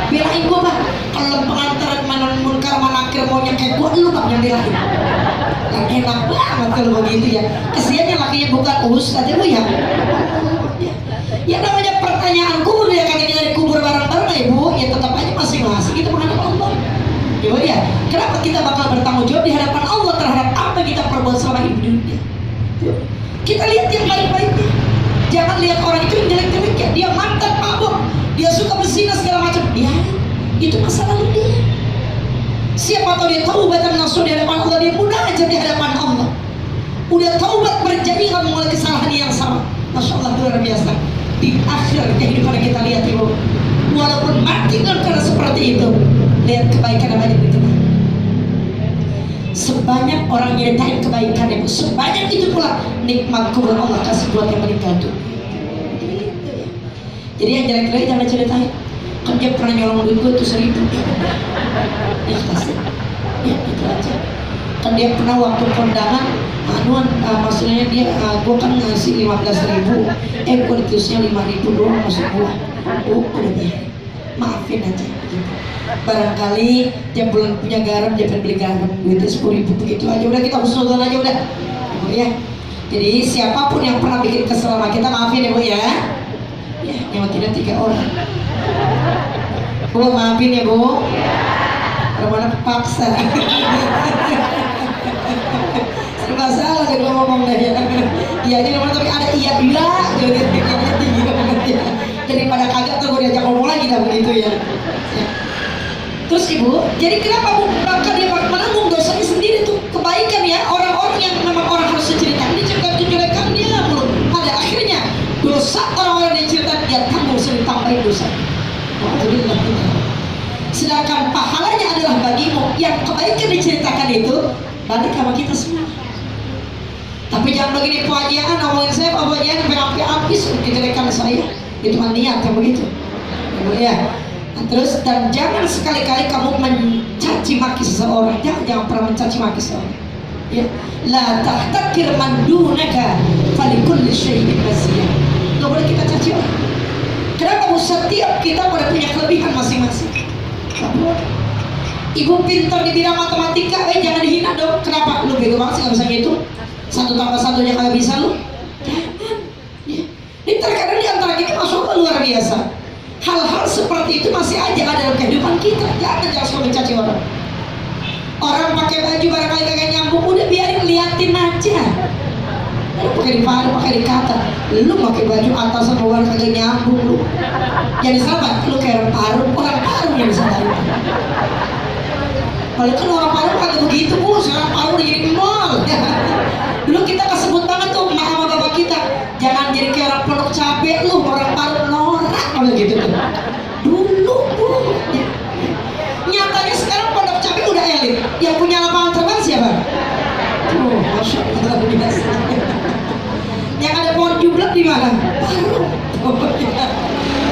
Belain gua bang. Kalau pengantaran mana munkar manakir maunya kayak gua, lu bang yang belain. Yang enak banget kalau begitu ya. Kesiannya lakinya bukan ustaz ya Bu ya. Ya namanya pertanyaan kubur, ya katanya dari kubur bareng-bareng ya Bu, ya tetap aja masing-masing kita menghadap Allah. Ya Bu ya. Kenapa kita bakal bertanggung jawab di hadapan Allah terhadap apa yang kita perbuat selama hidup di dunia? Kita lihat yang baik-baiknya. Jangan lihat orang itu yang jelek-jeleknya. Dia mantan mabuk, dia suka berzina segala macam. Ya, itu masa lalu dia. Siapa tahu dia taubatan nasuh di hadapan Allah, dia mudah aja di hadapan Allah. Udah taubat berjadi nggak mengulangi kesalahan yang sama. Masya Allah luar biasa. Di akhir kehidupan kita lihat ibu, walaupun mati dalam keadaan seperti itu, lihat kebaikan apa yang itu. Sebanyak orang nyeritain kebaikan ibu, sebanyak itu pula nikmat kubur Allah kasih buat yang meninggal tuh. Jadi yang jelek-jelek jangan ceritain. Kan dia pernah nyolong duit gue tuh 1.000. Ya kasih. Ya itu aja. Kan dia pernah waktu kondangan, maksudnya dia, gue kan ngasih 15.000, gue ditusnya 5.000 doang maksud gue. Oh udah deh, maafin aja gitu. Barangkali dia belum punya garam, dia pengen beli garam, duitnya 10.000 begitu aja. Udah kita husnuzon aja udah, Bu ya. Jadi siapapun yang pernah bikin kesel sama kita, maafin ya Bu ya. Ya, nyawatinnya 3 orang. Bu maafin ya Bu. Karena paksa. Serba salah dia ngomong deh ya. Iya aja nomor tapi ada iya gitu. Daripada kagak tuh gue diajak ngomong lagi dah begitu ya. Terus ibu, jadi kenapa Bu bakal dia menanggung dosanya sendiri tuh? Kebaikan ya, orang-orang yang memang orang harus diceritakan, diceritakan dia mulu. Pada akhirnya dosa orang-orang yang diceritakan dia tanggung sendiri, tambahin dosa. Alhamdulillah. Sedangkan pahalanya adalah bagimu yang kebaikan diceritakan itu balik sama kita semua. Tapi jangan begini pengajian, ngomongin saya pengajian sampai habis dijelekan saya. Itu kan niat yang begitu. Ya. Nah, terus dan jangan sekali-kali kamu mencaci maki seseorang. Jangan pernah mencaci maki seseorang. Ya. La tahtakir man dunaka falikulli syai'in masiyah. Enggak boleh kita caci orang. Kenapa setiap kita pada punya kelebihan masing-masing? Ibu pintar di bidang matematika, jangan dihina dong. Kenapa? Lu bego banget sih nggak bisa ngitung. 1 tambah 1 nya kagak bisa lu. Jangan. Ya. Ini terkadang di antara kita luar biasa. Hal-hal seperti itu masih aja ada dalam kehidupan kita. Jangan suka mencaci orang. Orang pakai baju barangkali kagak nyambung, udah biarin, liatin aja. Lu pakai pakai dikata, lu pakai baju atasan bawah kagak nyambung lu. Jadi sahabat, lu kayak orang paru yang disalahin. Kalau kan orang paru kagak begitu bu, sekarang paru udah jadi mall. Dulu kita kesebut banget tuh sama bapak kita, jangan jadi kayak orang pondok cabe lu, orang paru norak kalau gitu tuh. Dulu bu. Nyatanya sekarang pondok cabe udah elit. Yang punya lapangan terbang siapa? Oh, masya Allah biasa. Yang ada pohon jublek di mana? Paru.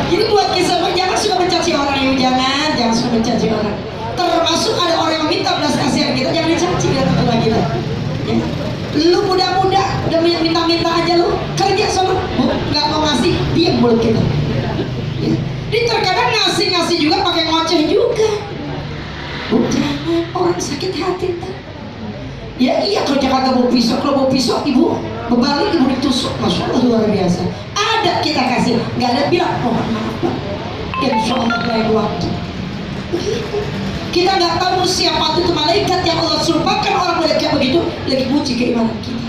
Jadi buat kisah jangan suka mencaci orang, yang jangan suka mencaci orang. Termasuk ada orang yang minta belas kasihan kita, jangan dicaci dia tetangga kita. Ya. Lu muda-muda udah minta-minta aja lu kerja sama, nggak mau ngasih, diam mulut kita. Ya. Jadi terkadang ngasih juga pakai ngoceh juga. Jangan orang sakit hati tak. Ya iya kerja kagak bawa pisau, kalau bawa pisau ibu berbalik ibu ditusuk, masya Allah luar biasa. Ada kita kasih, nggak ada bilang mohon maaf pak, insya Allah lain waktu. Kita nggak tahu siapa itu malaikat yang Allah serupakan orang mereka begitu lagi uji keimanan kita.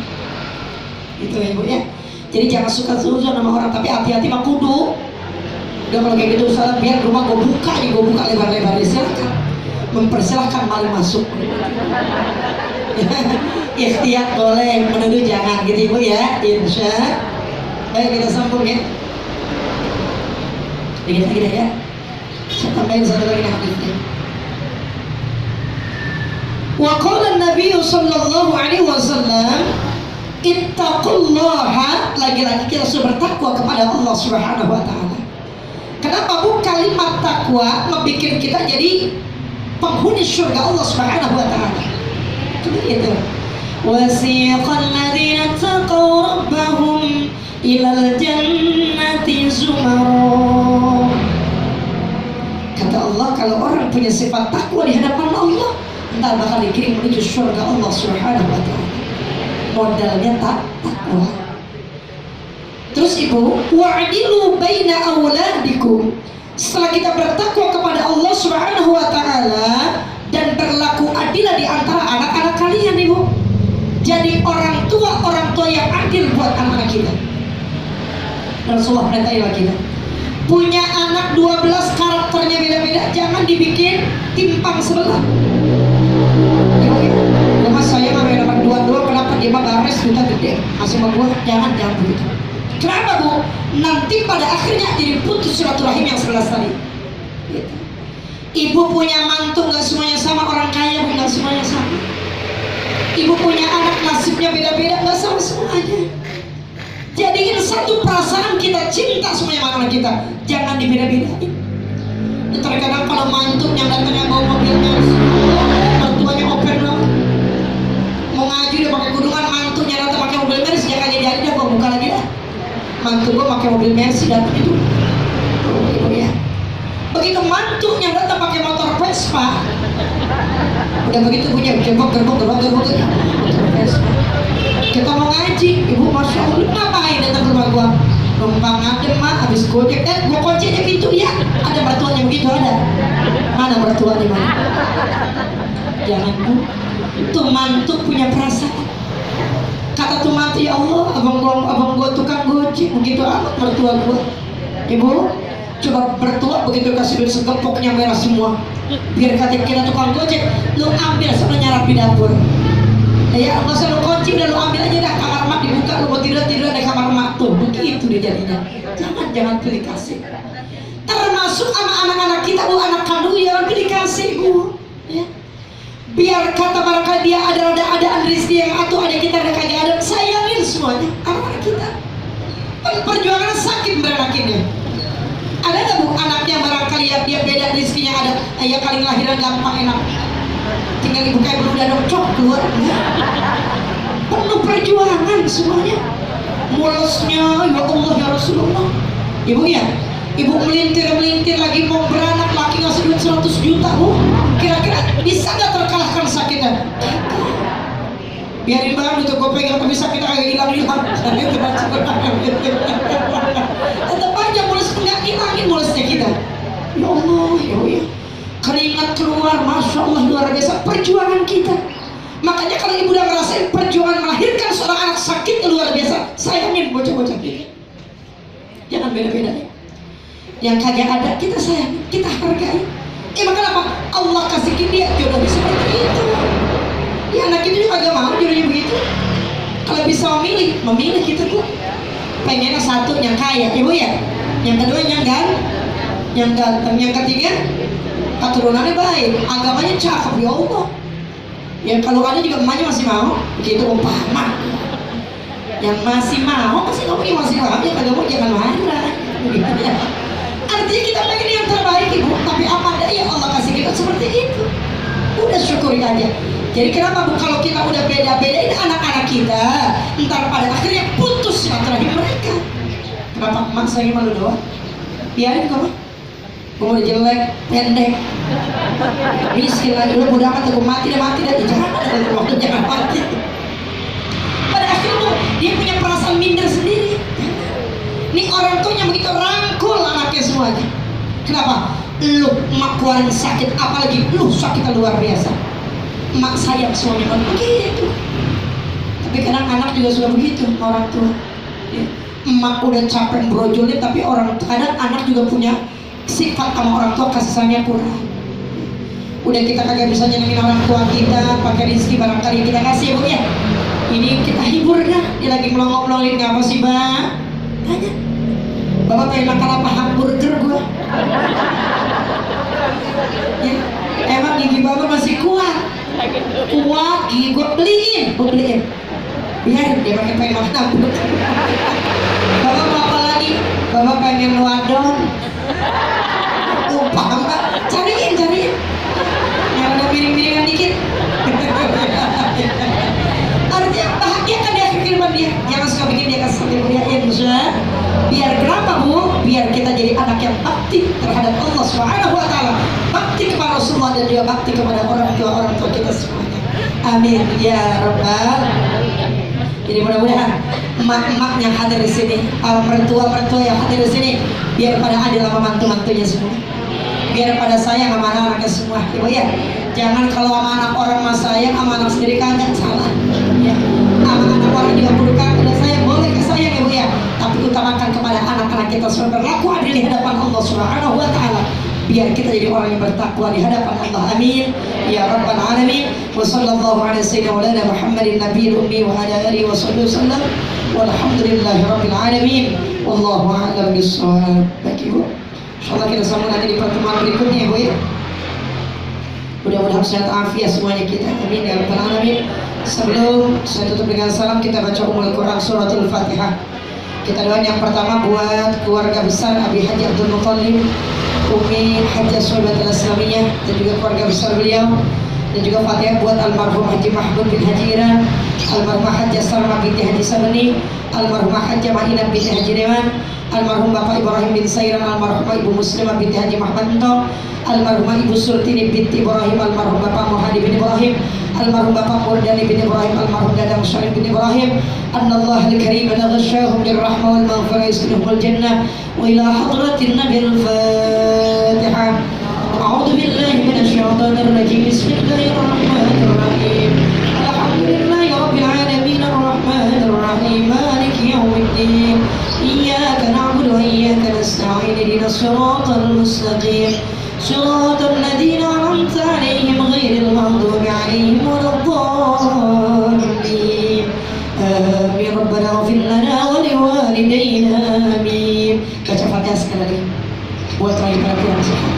Itu ya bu ya. Jadi jangan suka suzon sama orang, tapi hati-hati mah kudu. Udah kalau kayak gitu salah, biar rumah gue buka lebar-lebar, silakan. Mempersilahkan maling masuk. Ikhtiar boleh, menuduh jangan gitu ibu ya. Insya. Baik kita sambung ya. Dikit lagi deh ya. Saya tambahin satu lagi hadisnya. Wa qala Nabi sallallahu alaihi wasallam, ittaqullaha, lagi-lagi kita harus bertakwa kepada Allah Subhanahu wa taala. Kenapa bu? Kalimat takwa ngebikin kita jadi penghuni surga Allah Subhanahu wa taala. Itu. Wasiqal ladzina taqaw rabbahum ilal jannati zumara. Kata Allah, kalau orang punya sifat takwa di hadapan Allah, entar bakal dikirim menuju surga Allah Subhanahu wa taala. Modalnya takwa. Terus ibu, wa'dilu baina auladikum. Setelah kita bertakwa kepada Allah Subhanahu wa taala dan berlaku adil di antara anak-anak kalian ibu. Jadi orang tua yang adil buat anak-anak kita. Rasulullah perintah kita. Punya anak 12 karakternya beda-beda, jangan dibikin timpang sebelah. Ya, mas saya mah dapat dua, kenapa dia mah bares kita gede, masih mau gua, jangan begitu. Kenapa bu? Nanti pada akhirnya jadi putus silaturahim yang 11 tadi. Gitu. Ibu punya mantu nggak semuanya sama, orang kaya nggak semuanya sama. Ibu punya anak nasibnya beda-beda, nggak sama semuanya. Jadiin satu perasaan kita cinta semuanya sama anak kita, jangan dibeda-bedain. Terkadang kalau mantu yang datangnya bawa mobilnya, mantuanya open loh. Mau ngaji dia pakai kudungan, mantunya datang pakai mobil Mercy, jangan jadi dah gua buka lagi dah. Mantu gua pakai mobil Mercy datang itu. Oh ya. Begitu mantunya datang pakai motor Vespa, udah begitu punya gerbong. Kita mau ngaji, ibu masya Allah, ngapain datang ke rumah gua? Numpang adem mah, habis gojek, gua kunci aja pintu ya. Ada mertuanya begitu ada. Mana mertuanya mana? Jangan bu, tuh mantu punya perasaan. Kata tuh mantu, ya Allah, abang gua tukang gojek, begitu amat mertua gua. Ibu, coba bertua begitu kasih duit segepoknya merah semua. Biar kata kita tukang gojek, lu ambil sampai nyarap di dapur. Ya nggak usah lu kunci, udah lu ambil aja dah, kamar mak dibuka, lu mau tidur di kamar mak tuh, begitu dia jadinya. Jangan pilih kasih. Termasuk sama anak-anak kita bu, anak kandung jangan pilih kasih bu. Ya. Biar kata barangkali dia ada adaan rezeki yang atau ada kita ada kagak ada, sayangin semuanya anak-anak kita. Perjuangan sakit beranakinnya. Ada nggak bu anaknya barangkali ya dia beda rezekinya, ada ya kali lahiran gampang enak, tinggal ibu kayak berudah dong cok keluar. Penuh perjuangan semuanya, mulosnya ya Allah ya Rasulullah. Ibu ya, ibu melintir lagi mau beranak, laki ngasih duit 100 juta bu, kira-kira bisa nggak terkalahkan sakitnya? Biarin banget itu gue pegang, tapi sakitnya kayak hilang. Tetap aja mulus enggak Allah ya, keringat keluar, masya Allah luar biasa perjuangan kita. Makanya kalau ibu udah ngerasain perjuangan melahirkan seorang anak sakit luar biasa, sayangin bocah-bocah kita. Jangan beda-beda ya. Yang kagak ada kita sayang, kita hargai. Maka apa? Allah kasih dia jodoh seperti itu. Ya anak itu juga agak mau jodohnya begitu. Kalau bisa memilih kita tuh pengennya satu yang kaya, ibu ya. Yang kedua yang ganteng, yang ketiga keturunannya baik, agamanya cakep ya Allah. Ya kalau ada juga emaknya masih mau, begitu umpama. Yang masih mau, masih mau ya kagak mau jangan marah. Ya. Artinya kita pengen yang terbaik ibu, tapi apa daya Allah kasih kita seperti itu. Udah syukuri aja. Jadi kenapa bu kalau kita udah beda-bedain anak-anak kita, ntar pada akhirnya putus silaturahim mereka. Kenapa emak saya malu doang? Biarin kamu. Gue udah jelek, pendek, miskin lagi, lu udah amat aku mati dah jangan mati. Pada akhirnya dia punya perasaan minder sendiri. Ini orang tuanya begitu rangkul anaknya semuanya. Kenapa? Lu emak keluarin sakit, apalagi lu sakit luar biasa. Emak sayang suami kan begitu. Tapi kadang anak juga sudah begitu orang tua. Ya. Emak udah capek brojolin, tapi kadang anak juga punya sifat sama orang tua kasih sayangnya kurang. Udah kita kagak bisa nyenengin orang tua kita, pakai rezeki barangkali kita kasih bu ya. Ini kita hibur dah. Dia lagi melongok-melongin ngapa sih bang? Tanya. Bapak pengen makan apa? Hamburger gua. Ya. Emang gigi bapak masih kuat? Kuat, gigi gua beliin. Biar dia pengen makan hamburger. Bapak mau apa lagi? Bapak pengen wadon. Paham gak? Cariin yang ada miring-miringan dikit. Artinya bahagia kan dia kehidupan dia. Jangan suka bikin dia kasih kemuliaan biar kenapa bu? Biar kita jadi anak yang bakti terhadap Allah Subhanahu wa ta'ala, bakti kepada Rasulullah dan juga bakti kepada orang tua kita semuanya. Amin ya rabbal. Jadi mudah-mudahan emak-emak yang hadir di sini, mertua-mertua yang hadir di sini, biar pada adil sama mantu-mantunya semua, biar pada sayang sama anak-anaknya semua, ibu ya. Jangan kalau sama anak orang mas sayang, sama anak sendiri kagak, salah. Ya. Sama anak orang juga kudu kagak sayang, boleh kesayang ibu ya. Tapi utamakan kepada anak-anak kita semua berlaku adil di hadapan Allah Subhanahu wa ta'ala. Biar kita jadi orang yang bertakwa di hadapan Allah. Amin ya rabbal alamin. Wa sallallahu ala sayyidina Muhammadin nabiyil ummi wa ala alihi wa sahbihi wasallam. Walhamdulillahi rabbil alamin. Wallahu a'lam bissawab. Baik ibu. Insyaallah kita sambung nanti di pertemuan berikutnya ibu ya. Mudah-mudahan sehat afiat semuanya kita. Amin ya rabbal alamin. Sebelum saya tutup dengan salam, kita baca Ummul Quran suratul Fatihah. Kita doain yang pertama buat keluarga besar Abi Haji Abdul Muttalib, Umi Hajjah Sohibatul Islamiyah, dan juga keluarga besar beliau, dan juga Fatihah buat almarhum Haji Mahmud bin Haji Iran, almarhumah Hajjah Salma binti Haji Sabeni, almarhumah Hajjah Mahinah binti Haji Dewan, almarhum Bapak Ibrahim bin Sairan, almarhumah Ibu Muslimah binti Haji Muhammad Ento, almarhumah Ibu Sultini binti Ibrahim, almarhum Bapak Muhadi bin Ibrahim, almarhum Bapak Murdani bin Ibrahim, almarhum Dadang Syarif bin Ibrahim. Annallahu al-karim ghashahum birrahmah wal maghfirah yaskunuhumul jannah wa ila hadratin nabil fatihah. A'udzu billahi minasy syaithanir rajim. Bismillahirrahmanirrahim. Alhamdulillahi rabbil alamin arrahmanir rahim maliki yaumiddin. Iyyaka na'budu wa iyyaka nasta'in ihdinas siratal mustaqim. صراط الذين أنعمت عليهم غير المغضوب عليهم ولا الضالين آمين ربنا اغفر لنا ولوالدينا آمين. Baca Fatihah sekali lagi buat raih para kurang sehat.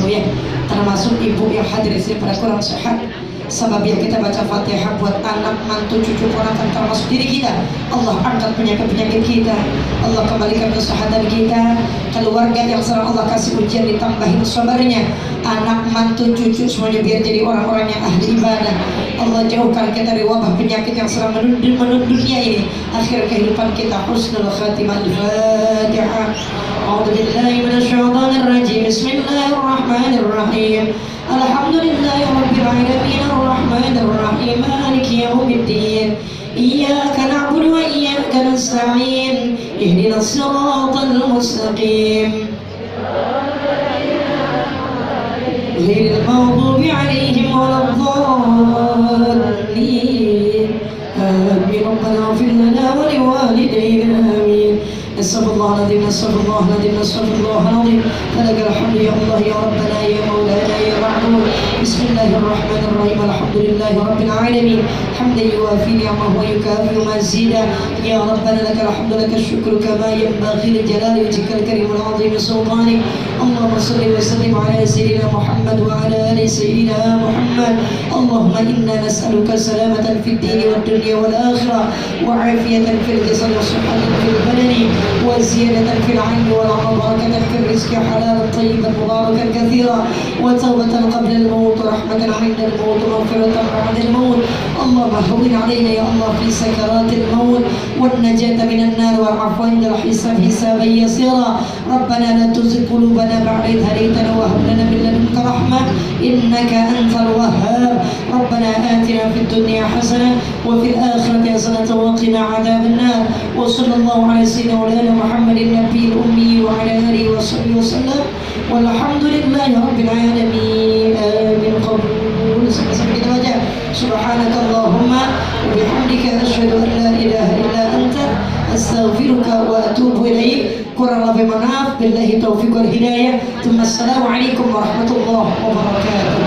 Oh ya, termasuk ibu yang hadir di sini pada kurang sehat. Sebab yang kita baca Fatihah buat anak, mantu, cucu, ponakan, termasuk diri kita. Allah angkat penyakit-penyakit kita. Allah kembalikan kesehatan kita. Keluarga yang sering Allah kasih ujian ditambahin sabarnya. Anak, mantu, cucu semuanya biar jadi orang-orang yang ahli ibadah. Allah jauhkan kita dari wabah penyakit yang sering menunduk dunia ini. Akhir kehidupan kita husnul khatimah. Al-Fatihah. A'udzu billahi minasyaitonir rajim. Bismillahirrahmanirrahim. Alhamdulillahi rabbil alamin arrahmanir rahim maliki yaumiddin. Iyyaka na'budu wa iyyaka nasta'in ihdinas siratal mustaqim. غير المغضوب عليهم ولا الضالين آمين ربنا اغفر لنا ولوالدينا آمين نستغفر الله العظيم نستغفر الله العظيم نستغفر الله العظيم فلك الحمد يا الله يا ربنا يا مولانا يا معبود بسم الله الرحمن الرحيم الحمد لله رب العالمين حمدا يوافي نعمه ويكافئ مزيدا يا ربنا لك الحمد لك الشكر كما ينبغي لجلال وجهك الكريم العظيم سلطانك اللهم صل وسلم على سيدنا محمد وعلى ال سيدنا محمد اللهم انا نسالك سلامه في الدين والدنيا والاخره وعافيه في الجسد وصحه في البدن وزيادة في العلم والعمل وبركة في الرزق حلالا طيبا مباركا كثيرا وتوبة قبل الموت ورحمة عند الموت ومغفرة بعد الموت اللهم هون علينا يا الله في سكرات الموت والنجاة من النار والعفو عند الحساب حسابا يسيرا ربنا لا تزغ قلوبنا بعد إذ هديتنا وهب لنا من لدنك رحمة إنك أنت الوهاب ربنا آتنا في الدنيا حسنة وفي الآخرة حسنة وقنا عذاب النار وصلى الله على سيدنا مولانا محمد النبي الأمي وعلى آله وصحبه وسلم والحمد لله رب العالمين آمين قبول sampai kita baca subhanaka Allahumma wa bihamdika asyhadu an la ilaha illa anta astaghfiruka wa atubu ilaik kurang lebih maaf billahi taufiq wal hidayah assalamu alaikum warahmatullahi wabarakatuh.